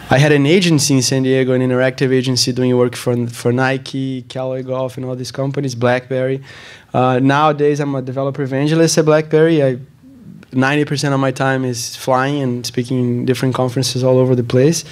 I had an agency in San Diego, an interactive agency doing work for Nike, Callaway Golf, and all these companies, BlackBerry. Nowadays, I'm a developer evangelist at BlackBerry. 90% of my time is flying and speaking in different conferences all over the place.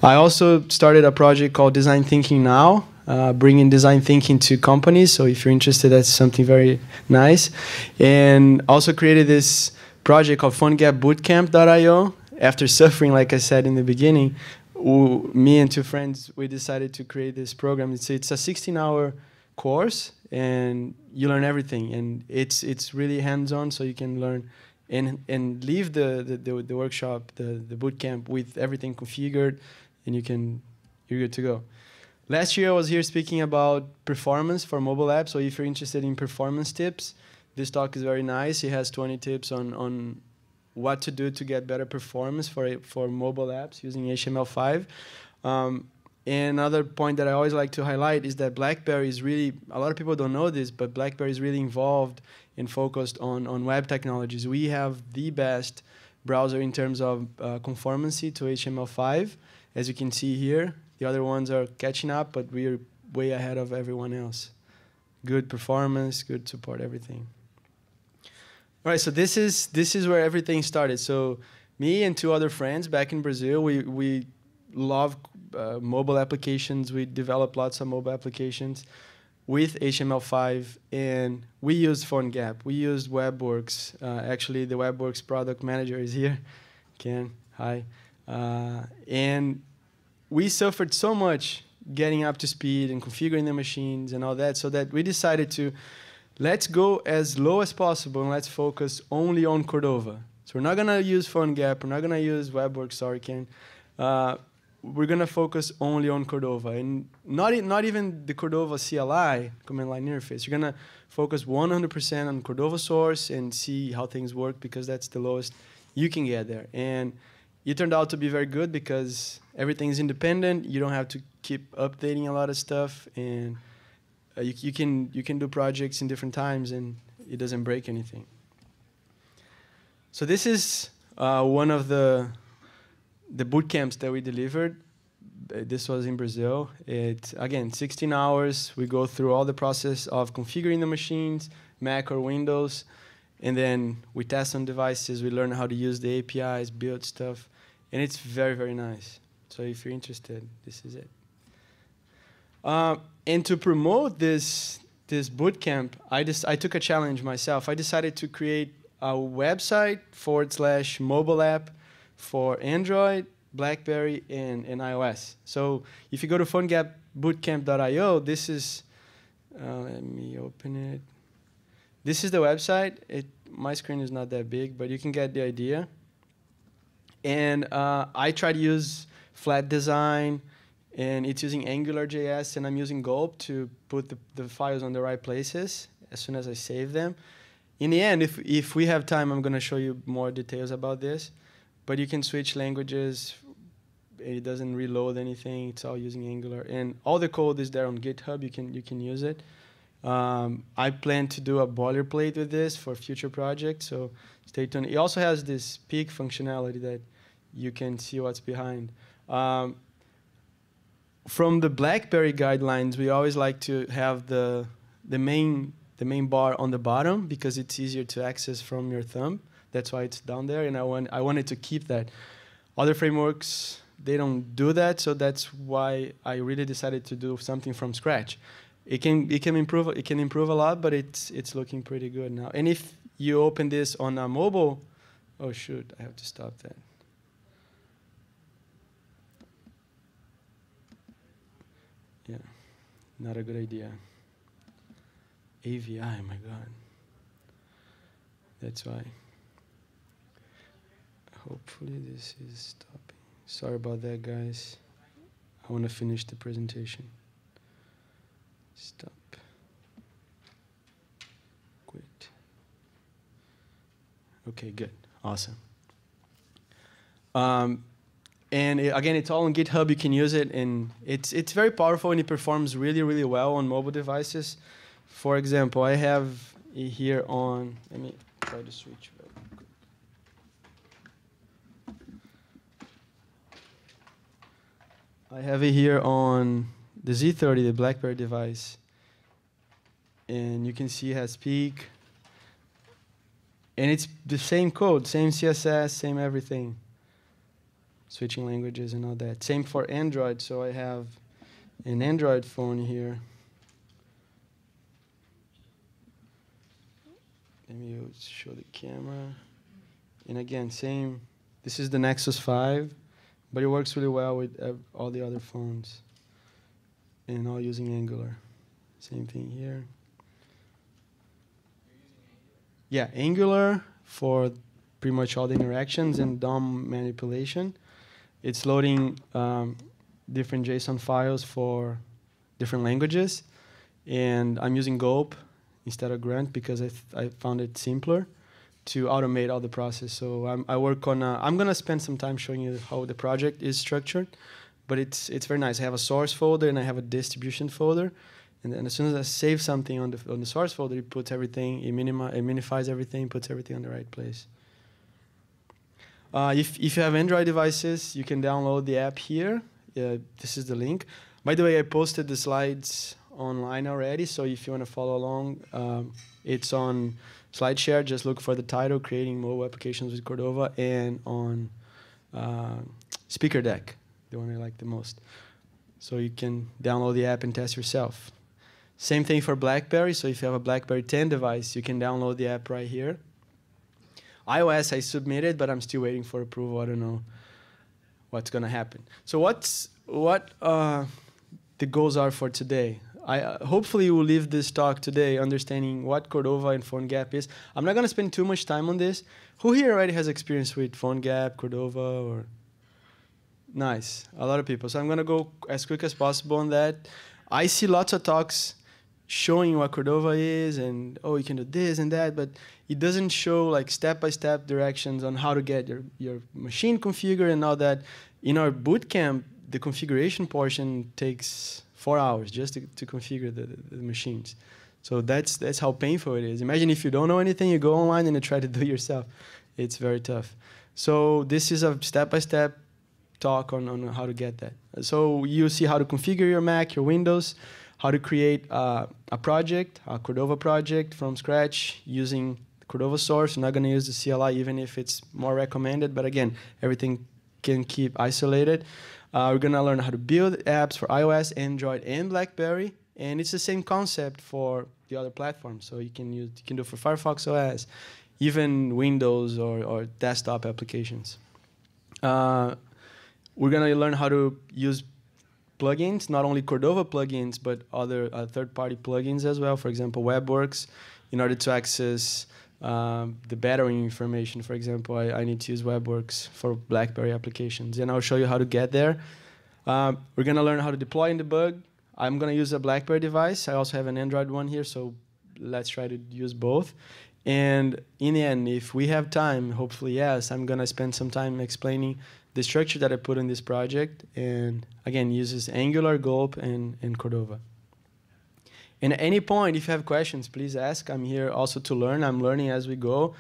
I also started a project called Design Thinking Now, bringing design thinking to companies. So if you're interested, that's something very nice. And also created this project called Phonegap Bootcamp.io. After suffering, like I said in the beginning, me and two friends, we decided to create this program. It's a 16-hour course, and you learn everything. And it's really hands-on, so you can learn and leave the workshop, the boot camp, with everything configured, and you're good to go. Last year I was here speaking about performance for mobile apps. So if you're interested in performance tips, this talk is very nice. It has 20 tips on what to do to get better performance for mobile apps using HTML5. And another point that I always like to highlight is that BlackBerry is really, a lot of people don't know this, but BlackBerry is really involved and focused on web technologies. We have the best browser in terms of conformancy to HTML5, as you can see here. The other ones are catching up, but we're way ahead of everyone else. Good performance, good support, everything. All right, so this is where everything started. So me and two other friends back in Brazil, we love mobile applications. We developed lots of mobile applications with HTML5, and we used Phonegap. We used WebWorks. Actually, the WebWorks product manager is here. Ken, hi. And we suffered so much getting up to speed and configuring the machines and all that, so that we decided to let's go as low as possible and let's focus only on Cordova. So we're not going to use Phonegap. We're not going to use WebWorks, sorry, Ken. We're going to focus only on Cordova. And not even the Cordova CLI, command line interface. You're going to focus 100% on Cordova source and see how things work, because that's the lowest you can get there. And it turned out to be very good because everything's independent. You don't have to keep updating a lot of stuff. And you can do projects in different times, and it doesn't break anything. So this is one of the boot camps that we delivered. This was in Brazil. Again, 16 hours. We go through all the process of configuring the machines, Mac or Windows, and then we test on devices. We learn how to use the APIs, build stuff, and it's very, very nice. So if you're interested, this is it. And to promote this boot camp, I took a challenge myself. I decided to create a website / mobile app for Android, BlackBerry, and iOS. So if you go to phonegapbootcamp.io, this is, let me open it. This is the website. My screen is not that big, but you can get the idea. And I try to use flat design, and it's using AngularJS, and I'm using Gulp to put the files on the right places as soon as I save them. In the end, if we have time, I'm going to show you more details about this. But you can switch languages. It doesn't reload anything. It's all using Angular. And all the code is there on GitHub. You can use it. I plan to do a boilerplate with this for future projects, so stay tuned. It also has this peek functionality that you can see what's behind. From the BlackBerry guidelines, we always like to have the main bar on the bottom, because it's easier to access from your thumb. That's why it's down there, and I wanted to keep that. Other frameworks, they don't do that, so that's why I really decided to do something from scratch. It can improve a lot, but it's looking pretty good now. And if you open this on a mobile, oh shoot, I have to stop that. Yeah, not a good idea. AVI, my God. That's why. Hopefully this is stopping. Sorry about that, guys. I want to finish the presentation. Stop. Quit. Okay, good. Awesome. And again, it's all on GitHub. You can use it, and it's very powerful, and it performs really, really well on mobile devices. For example, I have it here on. Let me try to switch. I have it here on the Z30, the BlackBerry device. And you can see it has peak. And it's the same code, same CSS, same everything. Switching languages and all that. Same for Android, so I have an Android phone here. Let me show the camera. And again, same. This is the Nexus 5, but it works really well with all the other phones. And all using Angular. Same thing here. Yeah, Angular for pretty much all the interactions and DOM manipulation. It's loading different JSON files for different languages. And I'm using Gulp instead of Grunt because I found it simpler to automate all the process. So I work on, I'm going to spend some time showing you how the project is structured. But it's very nice. I have a source folder and I have a distribution folder. And then as soon as I save something on the source folder, it puts everything, it minifies everything, puts everything on the right place. If you have Android devices, you can download the app here. This is the link. By the way, I posted the slides online already, so if you want to follow along, it's on SlideShare. Just look for the title, Creating Mobile Applications with Cordova, and on Speaker Deck, the one I like the most. So you can download the app and test yourself. Same thing for BlackBerry. So if you have a BlackBerry 10 device, you can download the app right here. iOS I submitted, but I'm still waiting for approval. I don't know what's going to happen. So what the goals are for today? Hopefully you will leave this talk today understanding what Cordova and Phonegap is. I'm not going to spend too much time on this. Who here already has experience with Phonegap, Cordova, or? Nice, a lot of people. So I'm going to go as quick as possible on that. I see lots of talks showing what Cordova is and, oh, you can do this and that, but it doesn't show like step-by-step directions on how to get your machine configured and all that. In our bootcamp, the configuration portion takes 4 hours just to configure the machines. So that's how painful it is. Imagine if you don't know anything, you go online and you try to do it yourself. It's very tough. So this is a step-by-step talk on how to get that. So you see how to configure your Mac, your Windows, how to create a project, a Cordova project from scratch using the Cordova source. I'm not going to use the CLI even if it's more recommended, but again, everything can keep isolated. We're going to learn how to build apps for iOS, Android, and BlackBerry, and it's the same concept for the other platforms. So you can do it for Firefox OS, even Windows or desktop applications. We're going to learn how to use plugins, not only Cordova plugins, but other third-party plugins as well. For example, WebWorks, in order to access the battery information. For example, I need to use WebWorks for BlackBerry applications, and I'll show you how to get there. We're going to learn how to deploy and debug. I'm going to use a BlackBerry device. I also have an Android one here, so let's try to use both. And in the end, if we have time, hopefully yes, I'm going to spend some time explaining the structure that I put in this project. And again, uses Angular, Gulp, and Cordova. And at any point, if you have questions, please ask. I'm here also to learn. I'm learning as we go.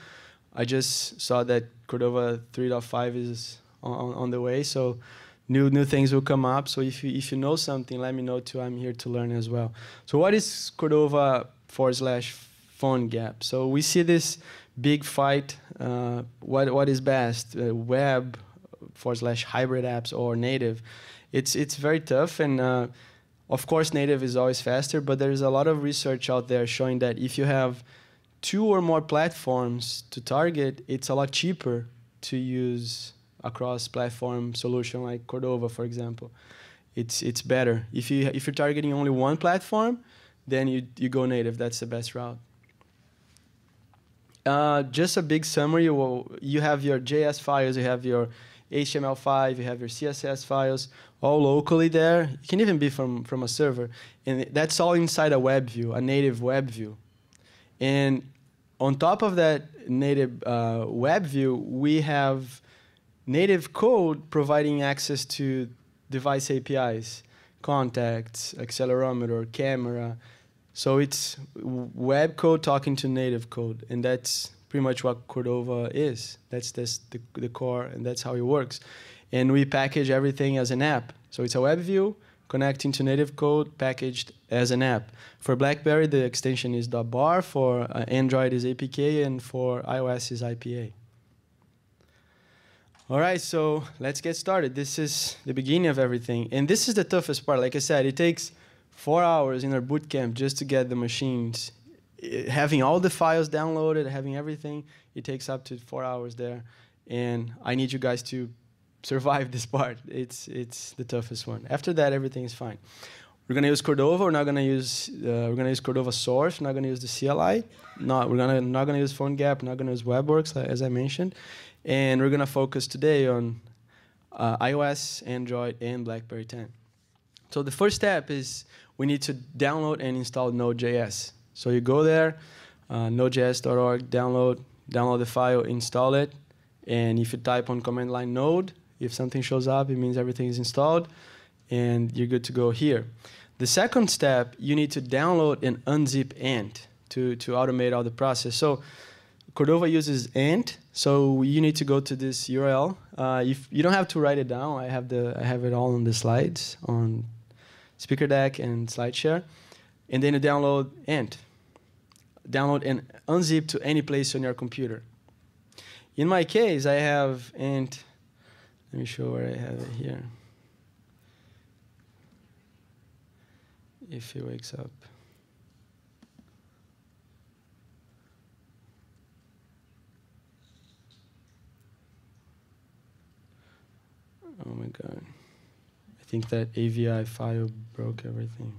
I just saw that Cordova 3.5 is on the way, so new things will come up. So if you know something, let me know too. I'm here to learn as well. So what is Cordova /Phonegap? So we see this big fight. What is best, web /hybrid apps or native? It's very tough, and of course native is always faster. But there's a lot of research out there showing that if you have 2 or more platforms to target, it's a lot cheaper to use a cross-platform solution like Cordova, for example. It's better if you're targeting only one platform, then you go native. That's the best route. Just a big summary. You have your JS files, you have your HTML5, you have your CSS files, all locally there. It can even be from a server. And that's all inside a web view, a native web view. And on top of that native web view, we have native code providing access to device APIs, contacts, accelerometer, camera. So it's web code talking to native code, and that's pretty much what Cordova is. That's the core, and that's how it works. And we package everything as an app. So it's a web view connecting to native code packaged as an app. For BlackBerry, the extension is .bar, for Android is APK, and for iOS is IPA. All right, so let's get started. This is the beginning of everything. And this is the toughest part. Like I said, it takes 4 hours in our bootcamp just to get the machines. Having all the files downloaded, having everything, it takes up to 4 hours there. And I need you guys to survive this part. It's the toughest one. After that, everything is fine. We're gonna use Cordova. We're not gonna use Cordova source. We're not gonna use the CLI. We're not gonna use Phonegap. We're not gonna use WebWorks, as I mentioned. And we're gonna focus today on iOS, Android, and BlackBerry 10. So the first step is we need to download and install Node.js. So you go there, nodejs.org, download the file, install it, and if you type on command line node, if something shows up, it means everything is installed, and you're good to go here. The second step, you need to download and unzip Ant to automate all the process. So Cordova uses Ant, so you need to go to this URL. If you don't have to write it down, I have it all on the slides on Speaker Deck and SlideShare, and then you download Ant. Download and unzip to any place on your computer. In my case, I have Ant. Let me show where I have it here. If he wakes up. Oh my God. I think that AVI file broke everything.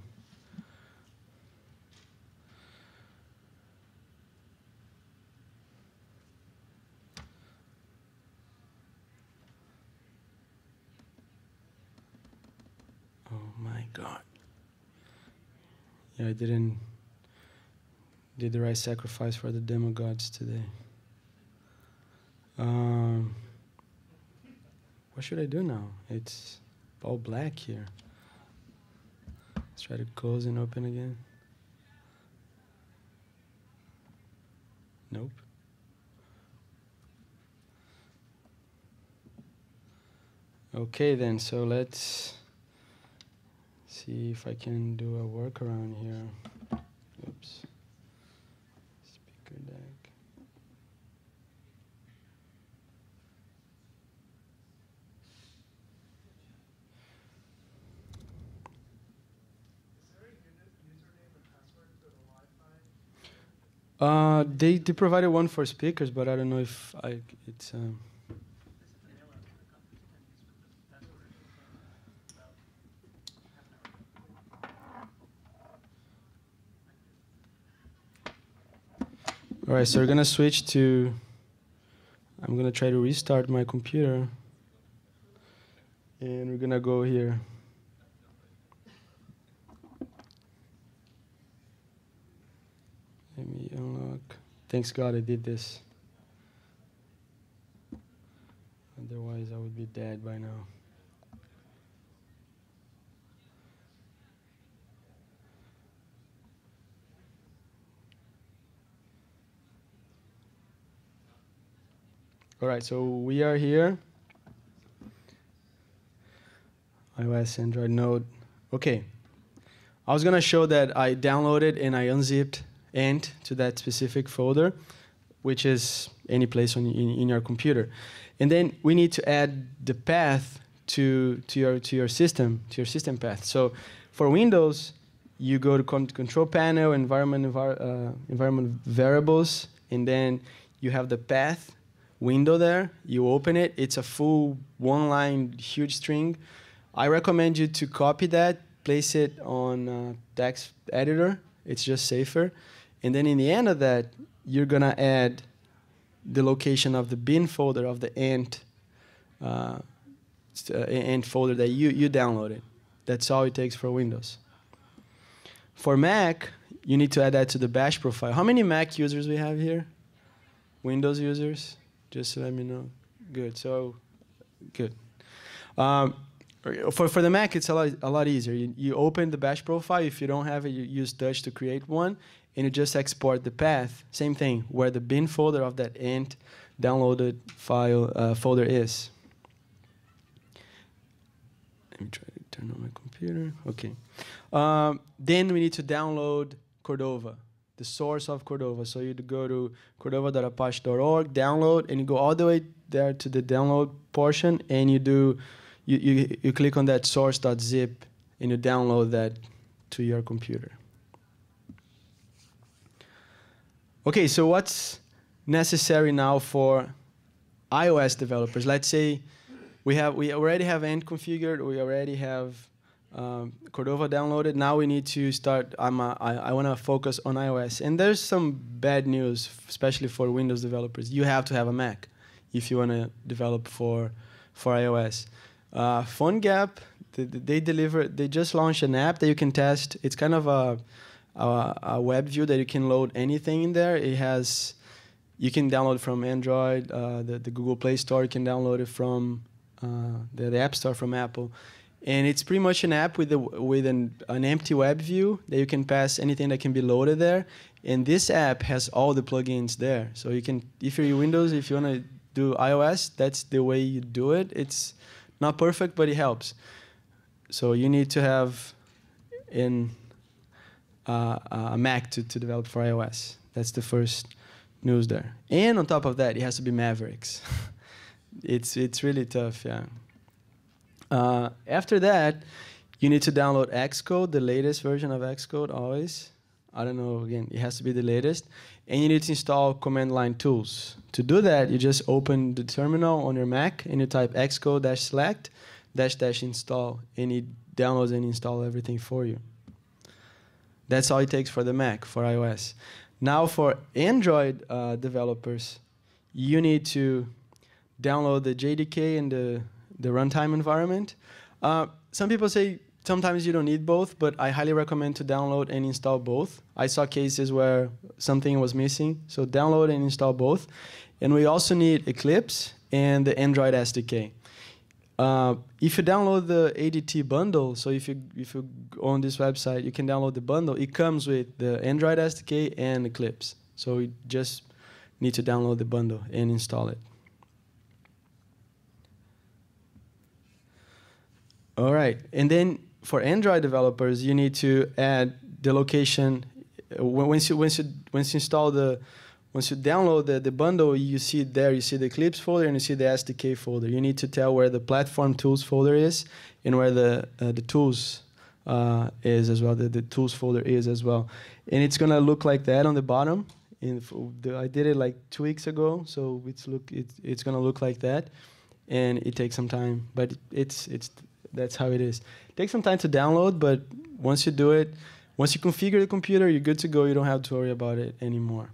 Oh my God. Yeah, I did the right sacrifice for the demo gods today. What should I do now? It's all black here. Let's try to close and open again. Nope. Okay then, so let's see if I can do a workaround here. Oops. Speaker Deck. They provided one for speakers, but I don't know if it's. All right, so we're gonna switch to. I'm gonna try to restart my computer, and we're gonna go here. Let me unlock. Thanks God I did this. Otherwise, I would be dead by now. All right, so we are here. iOS, Android, Node. Okay. I was going to show that I downloaded and I unzipped Ant to that specific folder, which is any place in your computer. And then we need to add the path to your system path. So for Windows, you go to Control Panel, Environment Variables, and then you have the path window there. You open it. It's a full one-line huge string. I recommend you to copy that, place it on text editor. It's just safer. And then in the end of that, you're going to add the location of the bin folder of the Ant folder that you downloaded. That's all it takes for Windows. For Mac, you need to add that to the bash profile. How many Mac users we have here? Windows users? Just to let me know. Good. So, good. For the Mac, it's a lot easier. You open the bash profile. If you don't have it, you use touch to create one, and you just export the path. Same thing, where the bin folder of that Ant downloaded file folder is. Let me try to turn on my computer. Okay. Then we need to download Cordova, the source of Cordova. So you go to cordova.apache.org, download, and you go all the way there to the download portion, and you click on that source.zip, and you download that to your computer. Okay, so what's necessary now for iOS developers? Let's say we already have Ant configured, we already have Cordova downloaded. Now we need to start. I want to focus on iOS, and there's some bad news, especially for Windows developers. You have to have a Mac if you want to develop for iOS. Phonegap, they just launched an app that you can test. It's kind of a web view that you can load anything in there. You can download from Android, the Google Play Store. You can download it from the App Store from Apple. And it's pretty much an app with an empty web view that you can pass anything that can be loaded there. And this app has all the plugins there. So you can, if you're Windows, if you want to do iOS, that's the way you do it. It's not perfect, but it helps. So you need to have a Mac to develop for iOS. That's the first news there. And on top of that, it has to be Mavericks. It's really tough, yeah. After that, you need to download Xcode, the latest version of Xcode, always. I don't know, again, it has to be the latest. And you need to install command line tools. To do that, you just open the terminal on your Mac and you type xcode-select --install, and it downloads and installs everything for you. That's all it takes for the Mac, for iOS. Now for Android developers, you need to download the JDK and the runtime environment. Some people say sometimes you don't need both, but I highly recommend to download and install both. I saw cases where something was missing, so download and install both. And we also need Eclipse and the Android Sdk. If you download the ADT bundle, so if you go on this website, you can download the bundle. It comes with the Android Sdk and Eclipse. So you just need to download the bundle and install it. All right, and then for Android developers, you need to add the location. Once you download the bundle, you see it there. You see the Eclipse folder and you see the SDK folder. You need to tell where the platform tools folder is and where the tools is as well. The tools folder is as well, and it's gonna look like that on the bottom. I did it like 2 weeks ago, so it's gonna look like that, and it takes some time, but that's how it is. It takes some time to download, but once you do it, once you configure the computer, you're good to go. You don't have to worry about it anymore.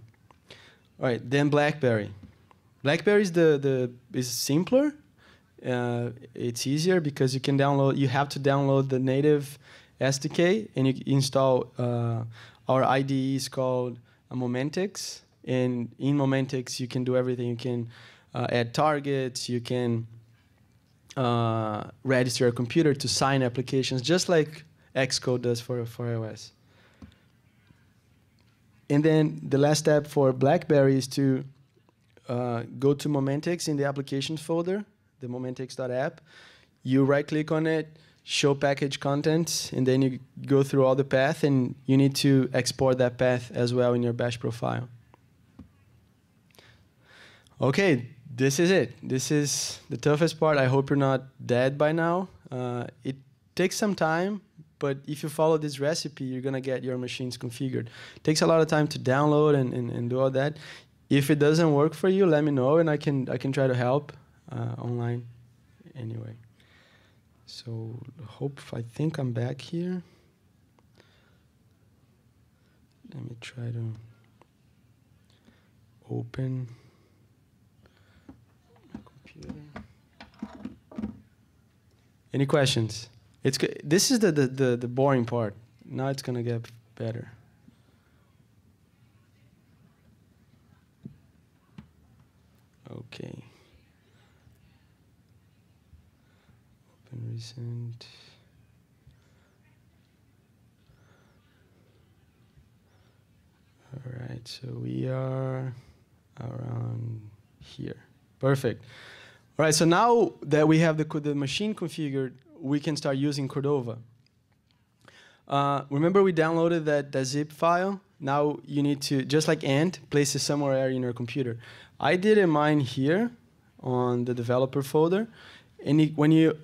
All right, then BlackBerry. BlackBerry is simpler. It's easier because you can download. You have to download the native SDK, and you install our IDE is called Momentix. And in Momentix, you can do everything. You can add targets. You can register a computer to sign applications, just like Xcode does for iOS. And then the last step for BlackBerry is to go to Momentix in the applications folder, the momentix.app. You right-click on it, show package contents, and then you go through all the path, and you need to export that path as well in your bash profile. Okay. This is it. This is the toughest part. I hope you're not dead by now. It takes some time, but if you follow this recipe, you're going to get your machines configured. It takes a lot of time to download and do all that. If it doesn't work for you, let me know, and I can try to help online anyway. So I think I'm back here. Let me try to open. Any questions? This is the boring part. Now it's gonna get better. Okay. Open recent. All right. So we are around here. Perfect. All right, so now that we have the machine configured, we can start using Cordova. Remember we downloaded that zip file? Now you need to, just like Ant, place it somewhere in your computer. I did it mine here on the developer folder. And when you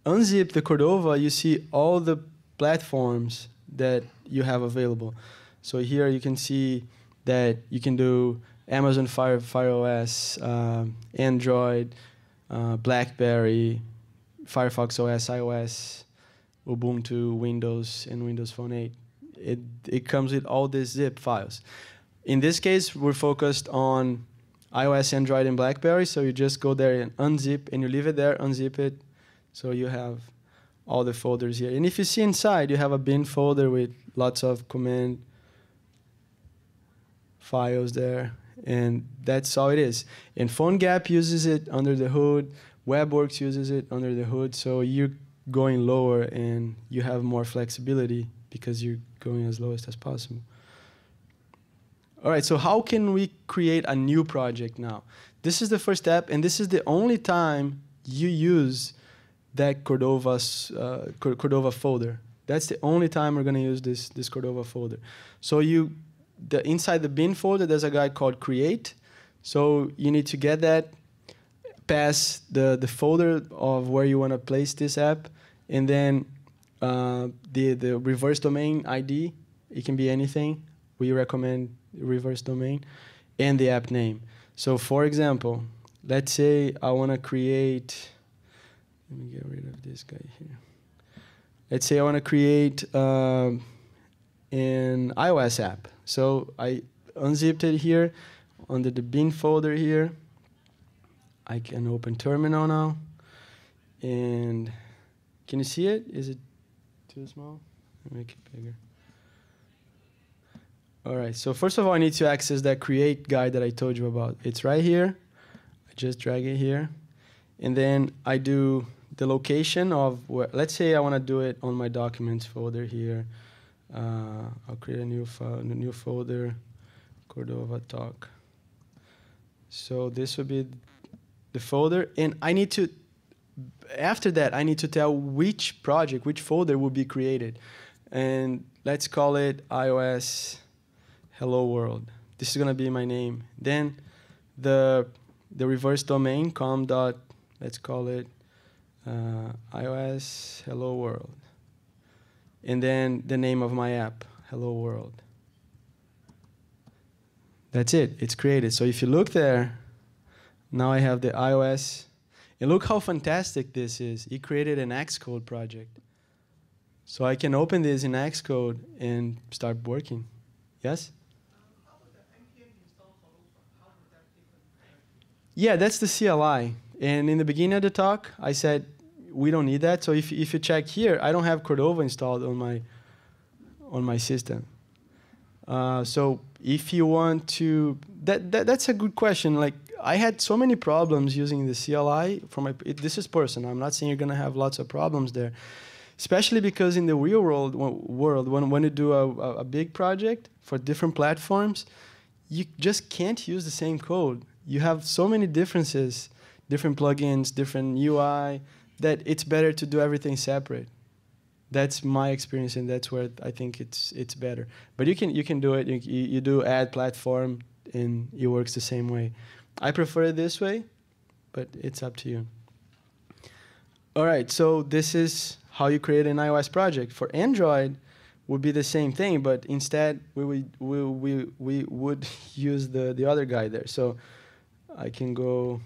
unzip the Cordova, you see all the platforms that you have available. So here you can see that you can do Amazon Fire OS, Android, BlackBerry, Firefox OS, iOS, Ubuntu, Windows, and Windows Phone 8. It comes with all these zip files. In this case, we're focused on iOS, Android, and BlackBerry, so you just go there and unzip, and you leave it there, unzip it, so you have all the folders here. And if you see inside, you have a bin folder with lots of command files there, and that's all it is. And Phonegap uses it under the hood, WebWorks uses it under the hood, so you're going lower and you have more flexibility because you're going as lowest as possible. All right, so how can we create a new project now? This is the first step, and this is the only time you use that Cordova folder. That's the only time we're going to use this Cordova folder. So inside the bin folder, there's a guy called create. So you need to get that, pass the folder of where you want to place this app, and then the reverse domain ID. It can be anything. We recommend reverse domain, and the app name. So for example, let's say I want to create, let me get rid of this guy here. Let's say I want to create an iOS app. So I unzipped it here under the bin folder here. I can open terminal now. And can you see it? Is it too small? Make it bigger. All right, so first of all, I need to access that create guide that I told you about. It's right here. I just drag it here. And then I do the location of where, let's say I want to do it on my documents folder here. I'll create a new file, a new folder, Cordova Talk. So this would be the folder. And I need to, after that, I need to tell which project, which folder will be created. And let's call it iOS Hello World. This is going to be my name. Then the reverse domain, let's call it iOS Hello World. And then the name of my app, Hello World. That's it. It's created. So if you look there, now I have the iOS. And look how fantastic this is. It created an Xcode project. So I can open this in Xcode and start working. Yes? Yeah, that's the CLI. And in the beginning of the talk, I said we don't need that. So if you check here, I don't have Cordova installed on my system. So if you want to, that's a good question. Like I had so many problems using the CLI for my. This is personal. I'm not saying you're gonna have lots of problems there, especially because in the real world when you do a big project for different platforms, you just can't use the same code. You have so many differences, different plugins, different UI, that it's better to do everything separate. That's my experience, and that's where I think it's better. But you can do it. You do add platform, and it works the same way. I prefer it this way, but it's up to you. All right, so this is how you create an iOS project. For Android, would be the same thing, but instead we would use the other guy there. So I can go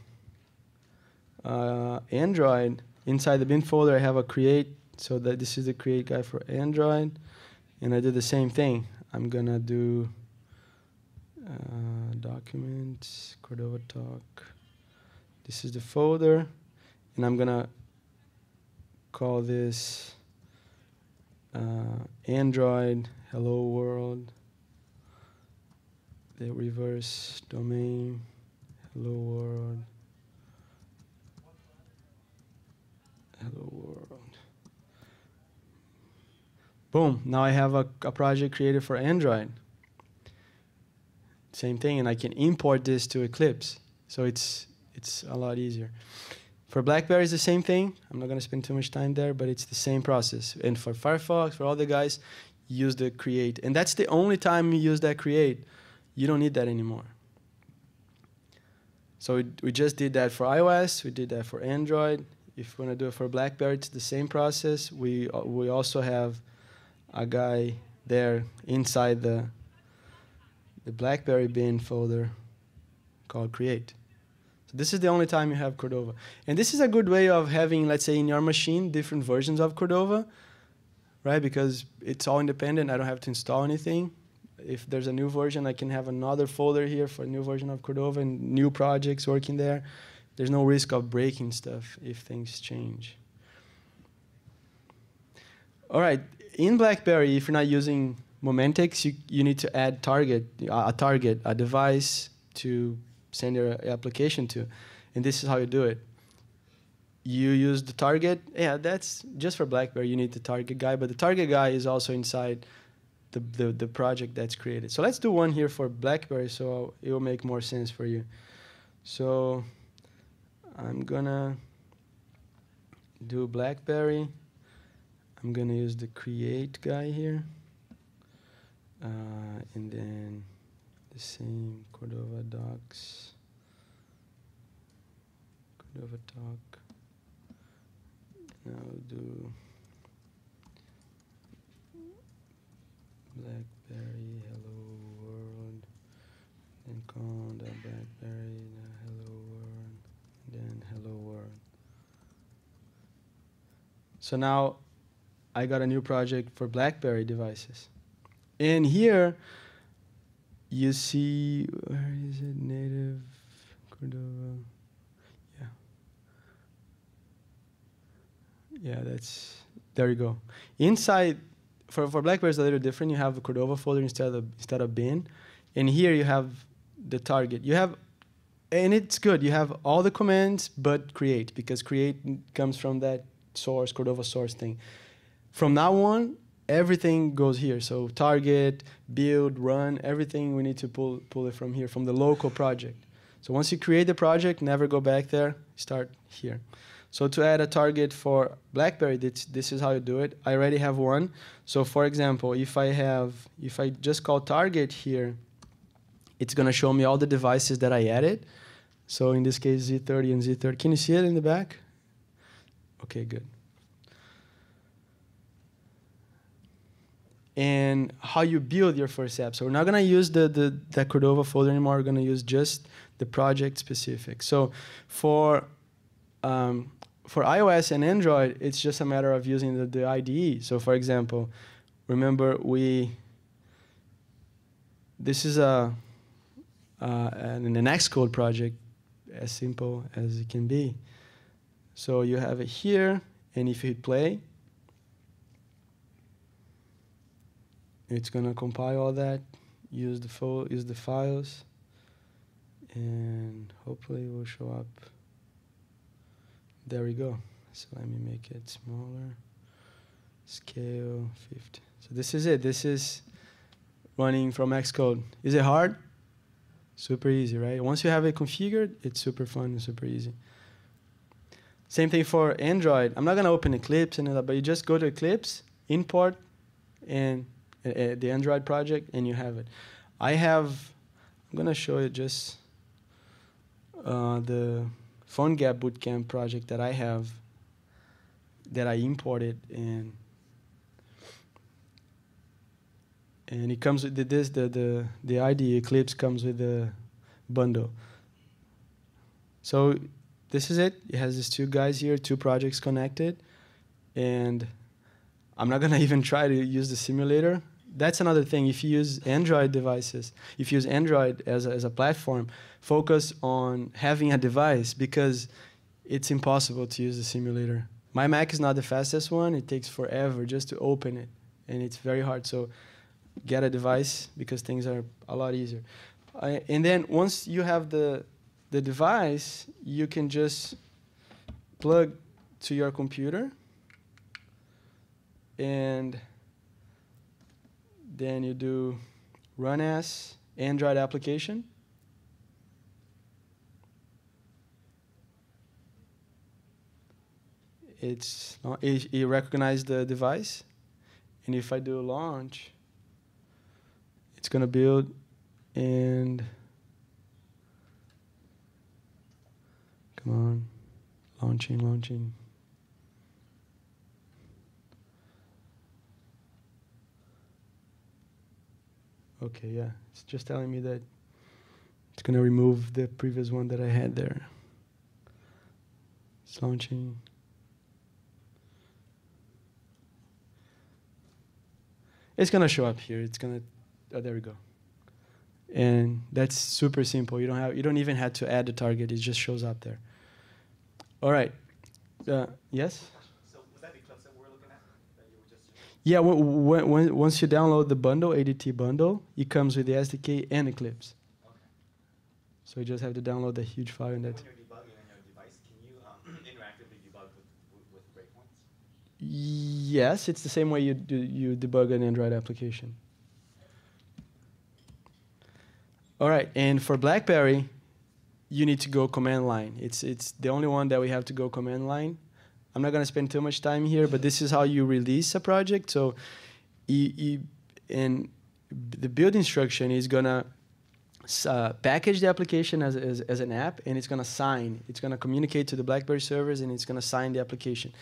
Android. Inside the bin folder, I have a create. So that this is the create guy for Android. And I do the same thing. I'm going to do documents, Cordova Talk. This is the folder. And I'm going to call this Android Hello World. The reverse domain Hello World. Hello World. Boom, now I have a project created for Android. Same thing, and I can import this to Eclipse. So it's a lot easier. For BlackBerry, it's the same thing. I'm not going to spend too much time there, but it's the same process. And for Firefox, for all the guys, use the create. And that's the only time you use that create. You don't need that anymore. So we just did that for iOS. We did that for Android. If we want to do it for BlackBerry, it's the same process. We also have a guy there inside the BlackBerry bin folder called create. So this is the only time you have Cordova. And this is a good way of having, let's say, in your machine, different versions of Cordova, right? Because it's all independent. I don't have to install anything. If there's a new version, I can have another folder here for a new version of Cordova and new projects working there. There's no risk of breaking stuff if things change. All right. In BlackBerry, if you're not using Momentex, you need to add a device to send your application to. And this is how you do it. You use the target. Yeah, that's just for BlackBerry. You need the target guy. But the target guy is also inside the project that's created. So let's do one here for BlackBerry so it will make more sense for you. So I'm going to do BlackBerry. I'm going to use the create guy here. And then the same Cordova docs, Cordova doc. Now we'll do BlackBerry hello world, then conda BlackBerry hello world, then hello world. So now I got a new project for BlackBerry devices. And here you see, where is it? Native Cordova. Yeah. Yeah, there you go. Inside, for BlackBerry, it's a little different. You have a Cordova folder instead of bin. And here you have the target. And it's good. You have all the commands but create, because create comes from that source, Cordova source thing. From now on, everything goes here. So target, build, run, everything we need to pull it from here, from the local project. So once you create the project, never go back there, start here. So to add a target for BlackBerry, this is how you do it. I already have one. So for example, if I just call target here, it's going to show me all the devices that I added. So in this case, Z30 and Z30. Can you see it in the back? Okay, good. And how you build your first app. So we're not going to use the Cordova folder anymore. We're going to use just the project specific. So for iOS and Android, it's just a matter of using the IDE. So for example, remember this is an Xcode project, as simple as it can be. So you have it here, and if you hit play, it's going to compile all that, use the files, and hopefully it will show up. There we go. So let me make it smaller. Scale 50. So this is it. This is running from Xcode. Is it hard? Super easy, right? Once you have it configured, it's super fun and super easy. Same thing for Android. I'm not going to open Eclipse, but you just go to Eclipse, import, and the Android project, and you have it. I'm going to show you just the Phonegap bootcamp project that I have, that I imported, and it comes with the IDE Eclipse comes with the bundle. So this is it. It has these two guys here, two projects connected, and I'm not going to even try to use the simulator. That's another thing. If you use Android devices, if you use Android as a platform, focus on having a device, because it's impossible to use the simulator. My Mac is not the fastest one. It takes forever just to open it, and it's very hard. So get a device, because things are a lot easier. And then once you have the device, you can just plug to your computer, and then you do run as Android application. it recognizes the device, and if I do launch, it's gonna build, and come on, launching. Okay, yeah, it's just telling me that it's gonna remove the previous one that I had there. It's launching. It's gonna show up here. It's gonna, oh, there we go. And that's super simple. You don't even have to add the target. It just shows up there. All right. Yes? So was that Eclipse that we're looking at? That you were just... Yeah, once you download the bundle, ADT bundle, it comes with the SDK and Eclipse. Okay. So you just have to download the huge file and that's... When you're debugging on your device, can you interactively debug with breakpoints? Yes, it's the same way you debug an Android application. All right, and for BlackBerry, you need to go command line. It's the only one that we have to go command line. I'm not going to spend too much time here, but this is how you release a project. So and the build instruction is going to package the application as an app, and it's going to sign. It's going to communicate to the BlackBerry servers, and it's going to sign the application.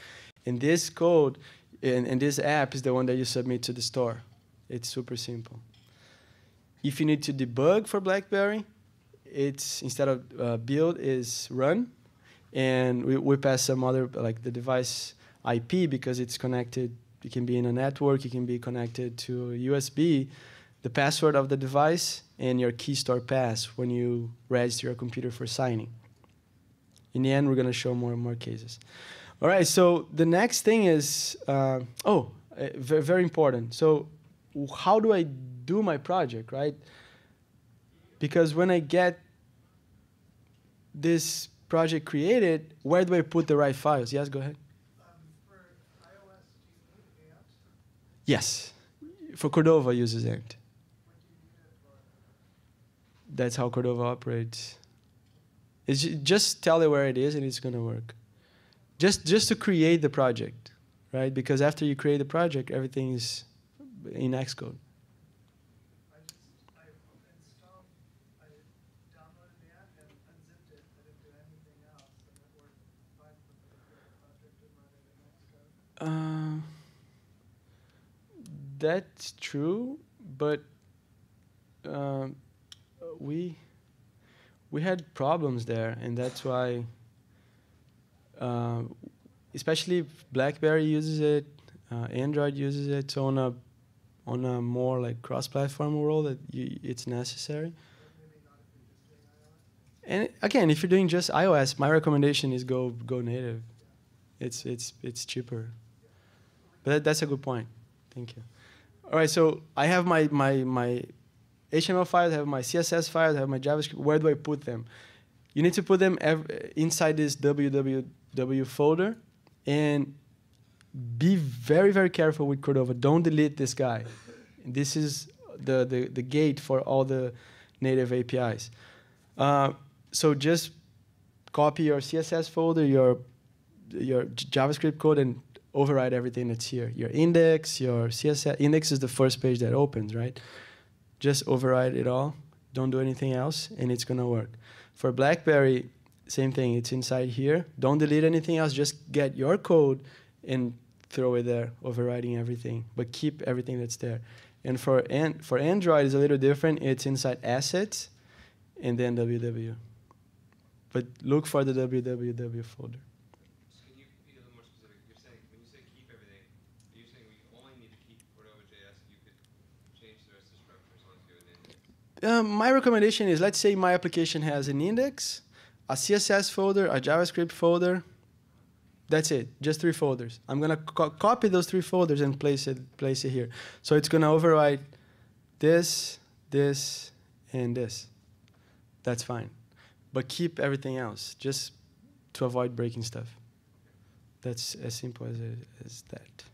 And this code and this app is the one that you submit to the store. It's super simple. If you need to debug for BlackBerry, it's instead of build is run, and we pass some other, like the device IP, because it's connected. It can be in a network. It can be connected to USB. The password of the device and your key store pass when you register your computer for signing. In the end, we're going to show more and more cases. All right. So the next thing is very important. So how do I do my project, right? Because when I get this project created, where do I put the right files? Yes, go ahead. For iOS, do you need AMP? Yes. For Cordova uses AMP. What do you need it for? That's how Cordova operates. It's just tell it where it is and it's going to work. Just to create the project, right? Because after you create the project, everything is in Xcode. I downloaded the app and unzipped it. I didn't do anything else, and it worked fine for the project and running in Xcode. That's true, but we had problems there, and that's why, especially if BlackBerry uses it, Android uses it, so on a more like cross-platform world, it's necessary. Maybe not if you're just doing iOS. And again, if you're doing just iOS, my recommendation is go native. It's cheaper. But that's a good point. Thank you. All right, so I have my HTML files, I have my CSS files, I have my JavaScript. Where do I put them? You need to put them inside this www folder, and be very, very careful with Cordova. Don't delete this guy. This is the gate for all the native APIs. So just copy your CSS folder, your JavaScript code, and override everything that's here. Your index, your CSS. Index is the first page that opens, right? Just override it all. Don't do anything else, and it's going to work. For BlackBerry, same thing. It's inside here. Don't delete anything else. Just get your code and throw it there, overriding everything. But keep everything that's there. And for Android, it's a little different. It's inside assets, and then www. But look for the www folder. So can you be a little more specific? You're saying, when you say keep everything, are you saying we only need to keep Cordova.js and you could change the rest of the structure as long as you have an index? My recommendation is, let's say my application has an index, a CSS folder, a JavaScript folder. That's it, just 3 folders. I'm going to copy those 3 folders and place it here. So it's going to override this, this, and this. That's fine. But keep everything else, just to avoid breaking stuff. That's as simple as that.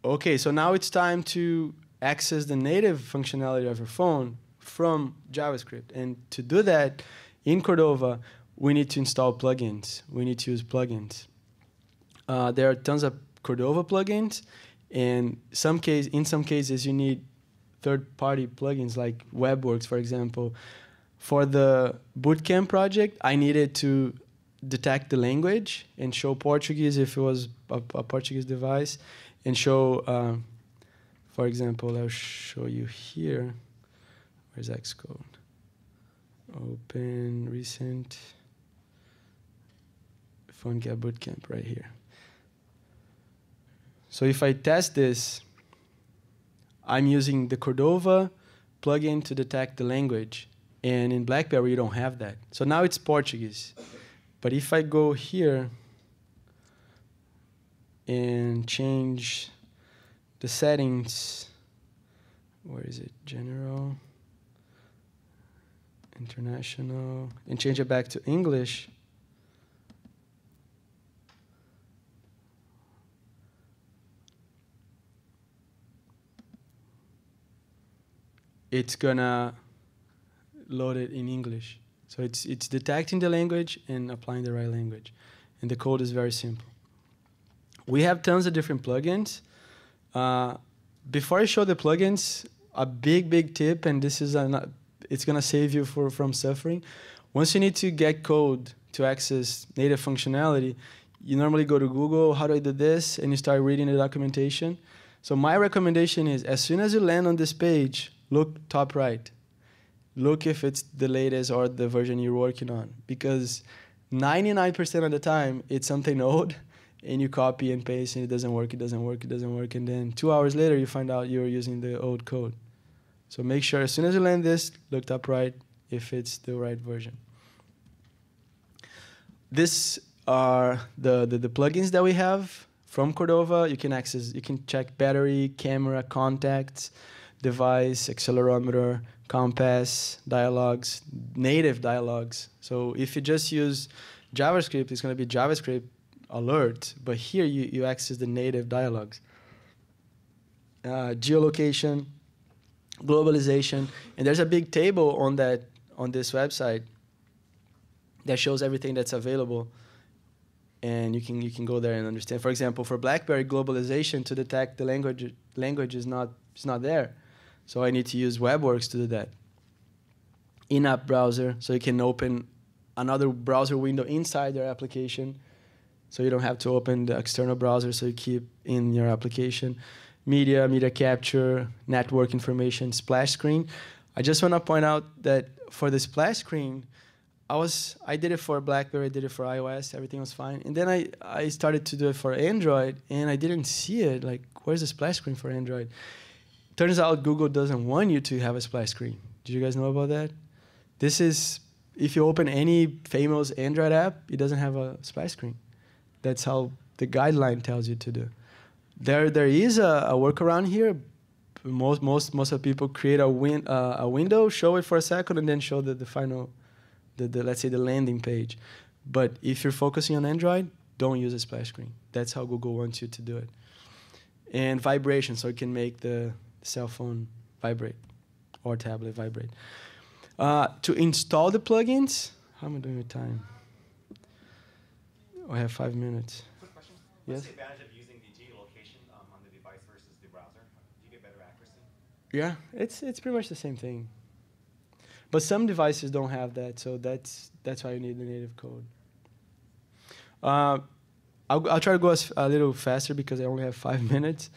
Okay, so now it's time to access the native functionality of your phone from JavaScript. And to do that, in Cordova, we need to install plugins. We need to use plugins. There are tons of Cordova plugins, and in some cases you need third-party plugins like WebWorks, for example. For the bootcamp project, I needed to detect the language and show Portuguese if it was a Portuguese device, and show, for example, I'll show you here. Where's Xcode? Open, recent, Phonegap bootcamp right here. So if I test this, I'm using the Cordova plugin to detect the language. And in BlackBerry, you don't have that. So now it's Portuguese. But if I go here and change the settings, where is it? General, international, and change it back to English, it's gonna load it in English. So it's detecting the language and applying the right language. And the code is very simple. We have tons of different plugins. Before I show the plugins, a big tip, and this is it's gonna save you from suffering. Once you need to get code to access native functionality, you normally go to Google, how do I do this? And you start reading the documentation. So my recommendation is, as soon as you land on this page, look top right. Look if it's the latest or the version you're working on, because 99% of the time it's something old, and you copy and paste and it doesn't work, and then 2 hours later you find out you're using the old code. So make sure as soon as you land this, look top right if it's the right version. These are the plugins that we have from Cordova. You can check battery, camera, contacts, device, accelerometer, compass, dialogues, native dialogues. So if you just use JavaScript, it's going to be JavaScript alert, but here you access the native dialogues. Geolocation, globalization, and there's a big table on this website that shows everything that's available, and you can go there and understand. For example, for BlackBerry, globalization to detect the language is not there. So I need to use WebWorks to do that. In-app browser, so you can open another browser window inside your application, so you don't have to open the external browser, so you keep in your application. Media capture, network information, splash screen. I just want to point out that for the splash screen, I did it for BlackBerry, I did it for iOS, everything was fine. And then I started to do it for Android, and I didn't see it. Like, where's the splash screen for Android? Turns out Google doesn't want you to have a splash screen. Did you guys know about that? This is, if you open any famous Android app, it doesn't have a splash screen. That's how the guideline tells you to do. There is a workaround here. Most of people create a window, show it for a second, and then show the final, let's say the landing page. But if you're focusing on Android, don't use a splash screen. That's how Google wants you to do it. And vibration, so you can make the cell phone vibrate or tablet vibrate. To install the plugins, how am I doing with time? I have 5 minutes. Quick question. Yes? What's the advantage of using the geolocation on the device versus the browser? Do you get better accuracy? Yeah, it's pretty much the same thing. But some devices don't have that, so that's why you need the native code. I'll try to go a little faster because I only have 5 minutes.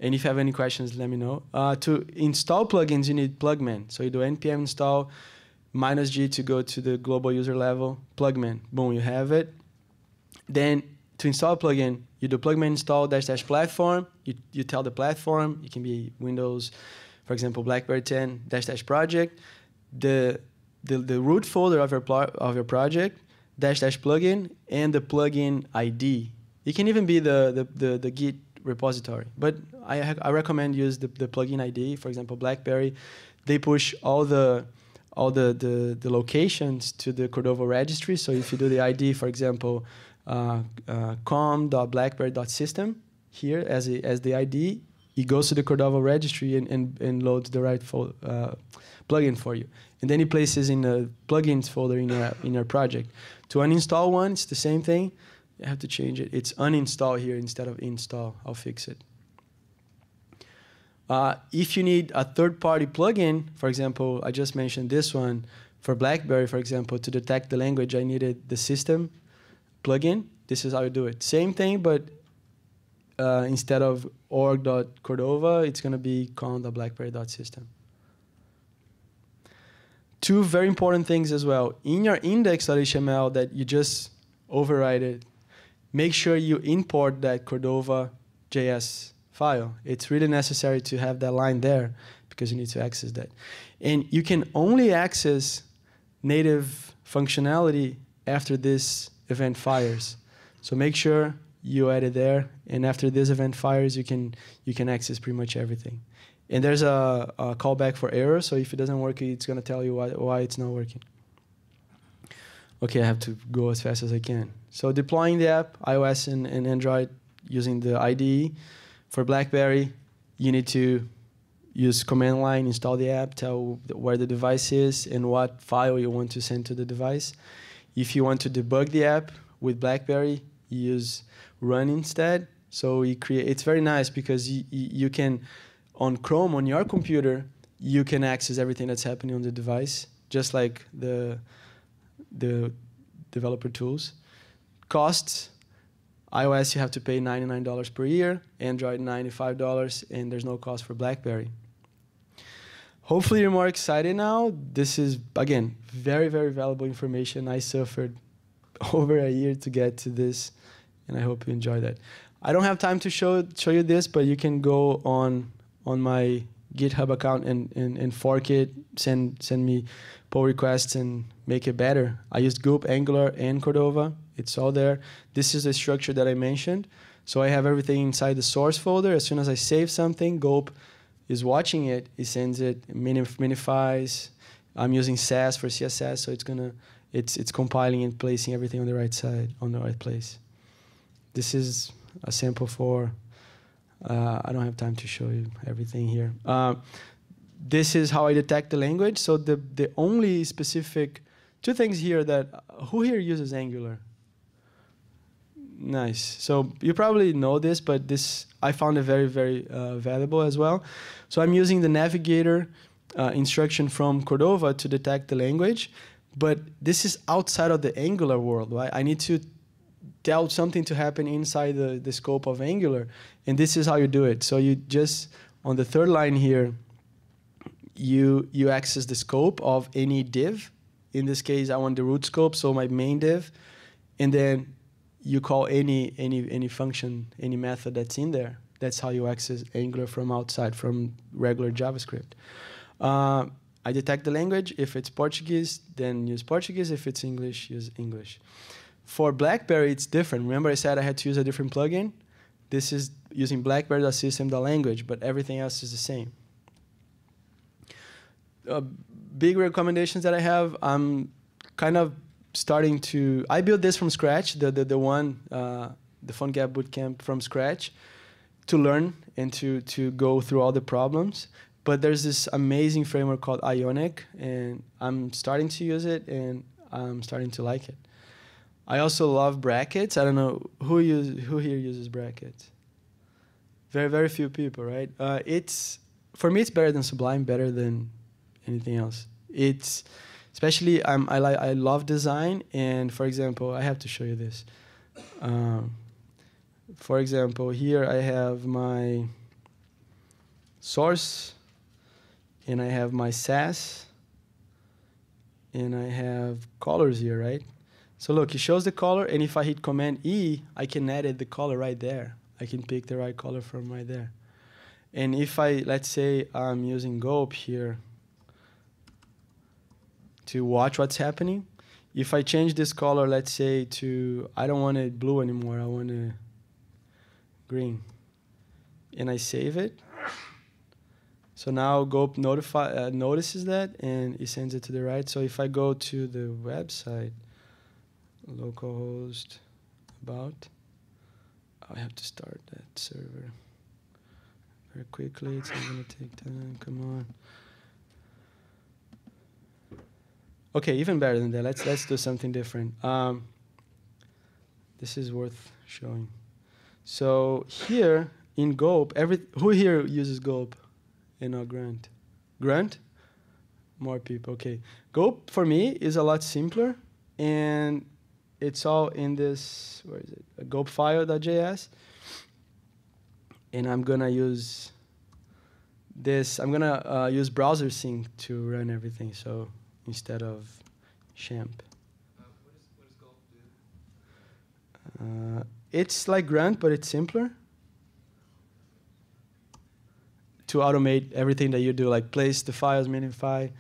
And if you have any questions, let me know. To install plugins, you need plugman. So you do npm install -G to go to the global user level, plugman. Boom, you have it. Then to install a plugin, you do plugman install -- platform. You tell the platform, it can be Windows, for example, BlackBerry 10 -- project. The root folder of your project, -- plugin, and the plugin ID. It can even be the Git repository, but I recommend use the plugin ID. For example, BlackBerry, they push all the locations to the Cordova registry. So if you do the ID, for example, com.blackberry.system here as the ID, it goes to the Cordova registry and loads the right plugin for you. And then it places in the plugins folder in your project. To uninstall one, it's the same thing. You have to change it. It's uninstall here instead of install. I'll fix it. If you need a third-party plugin, for example, I just mentioned this one. For BlackBerry, for example, to detect the language, I needed the system plugin. This is how you do it. Same thing, but instead of org.cordova, it's going to be con.blackberry.system. Two very important things as well. In your index.html that you just override, make sure you import that Cordova.js file. It's really necessary to have that line there because you need to access that. And you can only access native functionality after this event fires. So make sure you add it there, and after this event fires, you can access pretty much everything. And there's a callback for error, so if it doesn't work, it's going to tell you why it's not working. Okay, I have to go as fast as I can. So deploying the app, iOS and Android, using the IDE. For BlackBerry, you need to use command line, install the app, tell where the device is, and what file you want to send to the device. If you want to debug the app with BlackBerry, you use run instead. So it's very nice because you can, on Chrome, on your computer, you can access everything that's happening on the device, just like the developer tools. Costs, iOS you have to pay $99 per year, Android $95, and there's no cost for BlackBerry. Hopefully you're more excited now. This is, again, very, very valuable information. I suffered over a year to get to this, and I hope you enjoy that. I don't have time to show you this, but you can go on my GitHub account and fork it, send me pull requests and make it better. I used Goop, Angular, and Cordova. It's all there. This is the structure that I mentioned. So I have everything inside the source folder. As soon as I save something, Goop is watching it. It sends it, minifies. I'm using Sass for CSS, so it's compiling and placing everything on the right side, on the right place. This is a sample for. I don't have time to show you everything here. This is how I detect the language. So the only specific two things here that who here uses Angular? Nice. So you probably know this, but this I found it very, very valuable as well. So I'm using the navigator instruction from Cordova to detect the language, but this is outside of the Angular world, right? I need to tell something to happen inside the scope of Angular, and this is how you do it. So you just, on the third line here, you access the scope of any div. In this case, I want the root scope, so my main div, and then you call any function, any method that's in there. That's how you access Angular from outside, from regular JavaScript. I detect the language. If it's Portuguese, then use Portuguese. If it's English, use English. For BlackBerry, it's different. Remember I said I had to use a different plugin? This is using BlackBerry.system.language, but everything else is the same. Big recommendations that I have, I'm kind of starting to, I built this from scratch, the Phonegap bootcamp from scratch, to learn and to go through all the problems. But there's this amazing framework called Ionic, and I'm starting to use it, and I'm starting to like it. I also love brackets. I don't know who here uses brackets. Very, very few people, right? For me, it's better than Sublime, better than anything else. It's especially I love design, and for example, I have to show you this. For example, here I have my source, and I have my Sass, and I have colors here, right? So look, it shows the color, and if I hit Command E, I can edit the color right there. I can pick the right color from right there. And if let's say I'm using Gulp here to watch what's happening, if I change this color, let's say to, I don't want it blue anymore, I want it green, and I save it. So now Gulp notices that, and it sends it to the right. So if I go to the website, localhost about, I have to start that server very quickly. It's not going to take time. Come on. Okay, even better than that. Let's do something different. This is worth showing. So here in Gulp, who here uses Gulp in a Grunt? Grunt? More people. Okay. Gulp for me is a lot simpler, and it's all in this. Where is it? A Gulp file.js, and I'm gonna use this. I'm gonna use browser sync to run everything. So instead of champ. What does Gulp do? It's like Grunt, but it's simpler to automate everything that you do, like place the files, minify.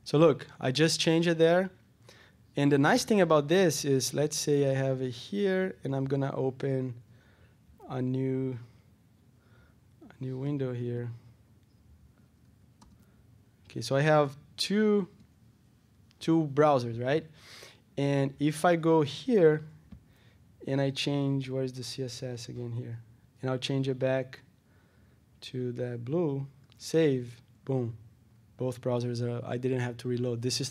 So look, I just changed it there. And the nice thing about this is, let's say I have it here, and I'm going to open a new window here. Okay, so I have two browsers, right? And if I go here, and I change, where's the CSS again here? And I'll change it back to the blue, save, boom. Both browsers I didn't have to reload. This is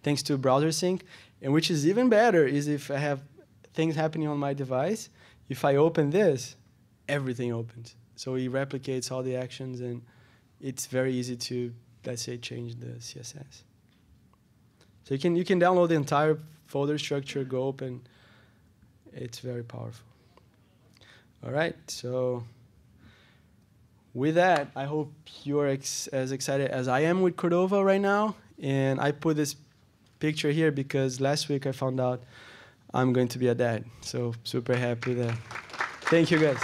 thanks to browser sync. And which is even better is if I have things happening on my device, if I open this, everything opens. So it replicates all the actions, and it's very easy to, let's say, change the CSS. So you can download the entire folder structure, go open. It's very powerful. All right, so with that, I hope you're as excited as I am with Cordova right now. And I put this picture here because last week I found out I'm going to be a dad. So super happy that. Thank you, guys.